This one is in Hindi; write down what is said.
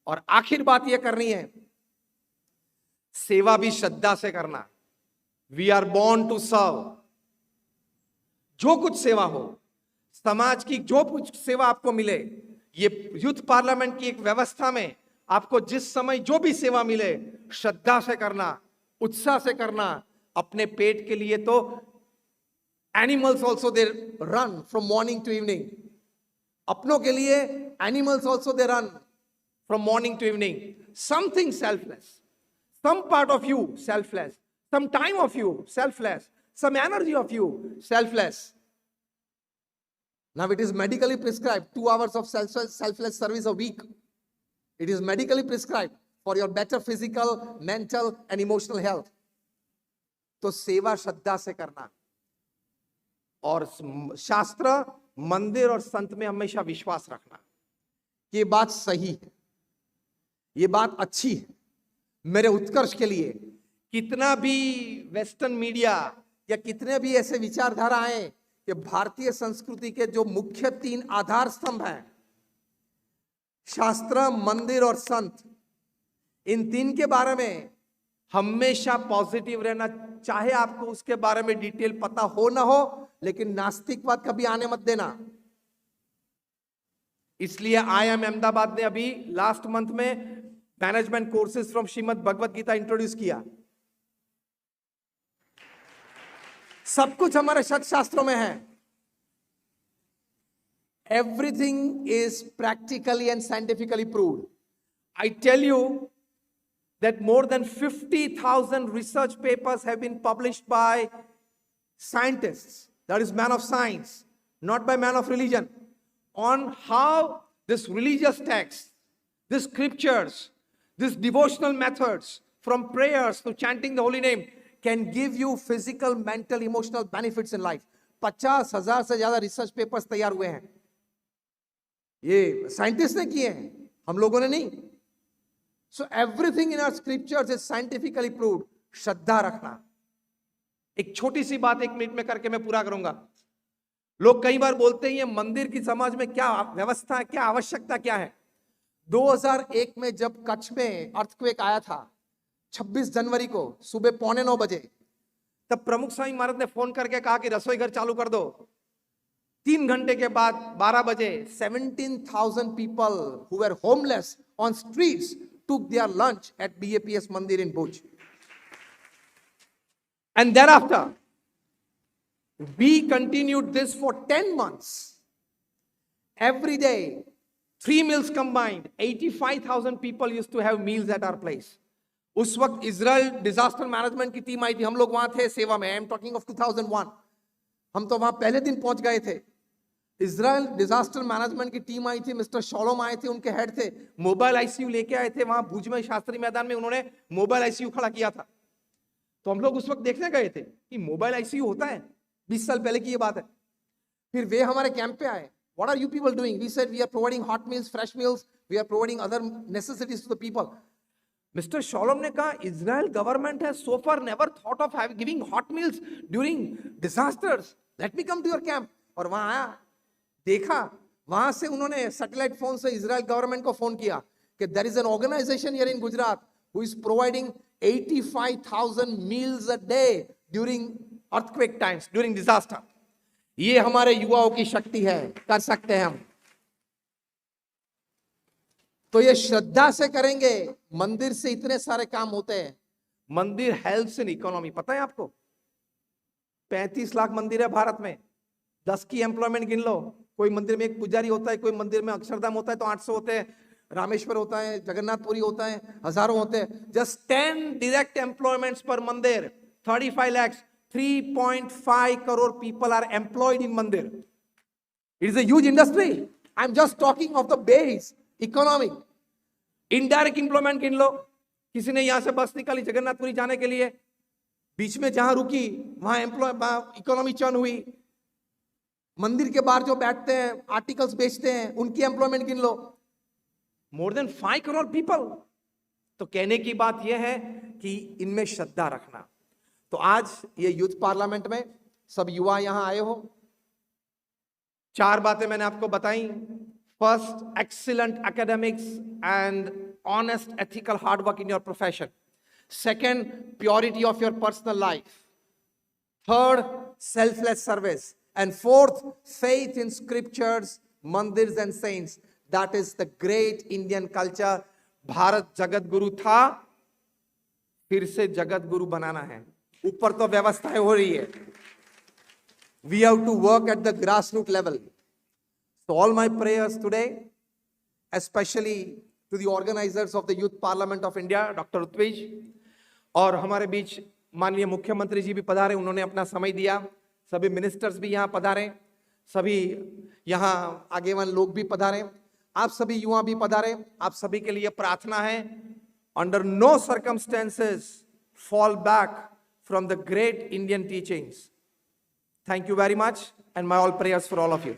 और आखिर बात यह करनी है, सेवा भी श्रद्धा से करना। We are born to serve. जो कुछ सेवा हो, समाज की जो कुछ सेवा आपको मिले, ये यूथ पार्लियामेंट की एक व्यवस्था में आपको जिस समय जो भी सेवा मिले, श्रद्धा से करना, उत्साह से करना। अपने पेट के लिए तो animals also they run from morning to evening. अपनों के लिए animals also they run from morning to evening. Something selfless, some part of you selfless, some time of you selfless, some energy of you selfless. Now it is medically prescribed 2 hours of selfless service a week. It is medically prescribed for your better physical, mental and emotional health. तो सेवा श्रद्धा से करना। और शास्त्र, मंदिर और संत में हमेशा विश्वास रखना। ये बात सही है, ये बात अच्छी है, मेरे उत्कर्ष के लिए। कितना भी वेस्टर्न मीडिया या कितने भी ऐसे विचारधारा हैं कि भारतीय संस्कृति के जो मुख्य 3 आधार स्तंभ हैं, शास्त्र, मंदिर और संत, इन 3 के बारे में हमेशा पॉजिटिव रहना। चाहे आपको उसके बारे में डिटेल पता हो ना हो, लेकिन नास्तिकवाद कभी आने मत देना। इसलिए IIM अहमदाबाद ने अभी लास्ट मंथ में management courses from Shrimad Bhagavad Gita introduce किया। सब कुछ हमारे शास्त्रों में है। Everything is practically and scientifically proved. I tell you that more than 50,000 research papers have been published by scientists, that is man of science, not by man of religion, on how this religious text, this scriptures, these devotional methods from prayers to chanting the holy name can give you physical, mental, emotional benefits in life. 50,000 से ज्यादा रिसर्च पेपर्स तैयार हुए हैं। ये साइंटिस्ट ने किए हैं, हम लोगों ने नहीं। So everything in our scriptures is scientifically proved. श्रद्धा रखना। एक छोटी सी बात 1 मिनट में करके मैं पूरा करूंगा। लोग कई बार बोलते हैं ये मंदिर की समाज में क्या व्यवस्था है, क्या आवश्यकता क्या है। 2001 में जब कच्छ में अर्थक्वेक आया था, 26 जनवरी को सुबह 8:45 बजे, तब प्रमुख स्वामी महाराज ने फोन करके कहा कि रसोई घर चालू कर दो। 3 घंटे के बाद 12 बजे 17,000 people who were homeless on streets took their lunch at BAPS Mandir in Bhuj. And thereafter, we continued this for 10 months. Every day, 3 meals combined. 85,000 people used to have meals at our place. उस वक्त इजराइल डिजास्टर मैनेजमेंट की टीम आई थी, हम लोग वहां थे सेवा में। I am talking of 2001। हम तो वहां पहले दिन पहुंच गए थे। इजराइल डिजास्टर मैनेजमेंट की टीम आई थी, मिस्टर शॉलोम आए थे, उनके हेड थे। मोबाइल आईसीयू लेके आए थे वहां भुज में, शास्त्री मैदान में उन्होंने मोबाइल आईसीयू खड़ा किया था। तो हम लोग उस वक्त देखने गए थे कि मोबाइल आईसीयू होता है, 20 साल पहले की ये बात है। फिर वे हमारे कैंप पे आए। What are you people doing? We said we are providing hot meals, fresh meals, we are providing other necessities to the people. Mister Shalom ने कहा Israel government has so far never thought of giving hot meals during disasters, let me come to your camp. और वहां आया, देखा, वहां से उन्होंने सैटेलाइट फोन से इजराइल गवर्नमेंट को फोन किया कि there is an organisation here in Gujarat who is providing 85,000 meals a day during earthquake times, during disaster. ये हमारे युवाओं की शक्ति है, कर सकते हैं हम। तो ये श्रद्धा से करेंगे। मंदिर से इतने सारे काम होते हैं। मंदिर हेल्प्स इन इकोनॉमी। पता है आपको 35 लाख मंदिर है भारत में। 10 की एम्प्लॉयमेंट गिन लो। कोई मंदिर में एक पुजारी होता है, कोई मंदिर में अक्षरधाम होता है तो 800 होते हैं, रामेश्वर होता है, जगन्नाथपुरी होता है, हजारों होते हैं। जस्ट 10 डायरेक्ट एम्प्लॉयमेंट्स पर मंदिर, 35 lakhs, 3.5 crore people are employed in मंदिर. It is a huge industry. I am just talking of the base economic. Indirect employment गिन लो। किसी ने यहां से बस निकाली जगन्नाथपुरी जाने के लिए, बीच में जहां रुकी वहां इकोनॉमी चर्न हुई। मंदिर के बाहर जो बैठते हैं, आर्टिकल्स बेचते हैं, उनकी एम्प्लॉयमेंट गिन लो। More than 5 crore people. तो कहने की बात यह है कि इनमें श्रद्धा रखना। तो आज ये यूथ पार्लियामेंट में सब युवा यहां आए हो। 4 बातें मैंने आपको बताई। First, excellent academics and honest, ethical hard work in your profession. Second, purity of your personal life. Third, selfless service. And fourth, faith in scriptures, mandirs and saints. That is the great Indian culture. Bharat Jagat Guru था, फिर से जगत गुरु बनाना है. ऊपर तो व्यवस्थाएं हो रही है. We have to work at the grassroots level. So all my prayers today, especially to the organizers of the Youth Parliament of India, Dr. Utwij, और हमारे बीच माननीय मुख्यमंत्री जी भी पधारे, उन्होंने अपना समय दिया. सभी मिनिस्टर्स भी यहाँ पधारे, सभी यहाँ आगेवान लोग भी पधारे, आप सभी युवा भी पधारे. आप सभी के लिए प्रार्थना है, under no circumstances fall back from the great Indian teachings. Thank you very much, and my all prayers for all of you.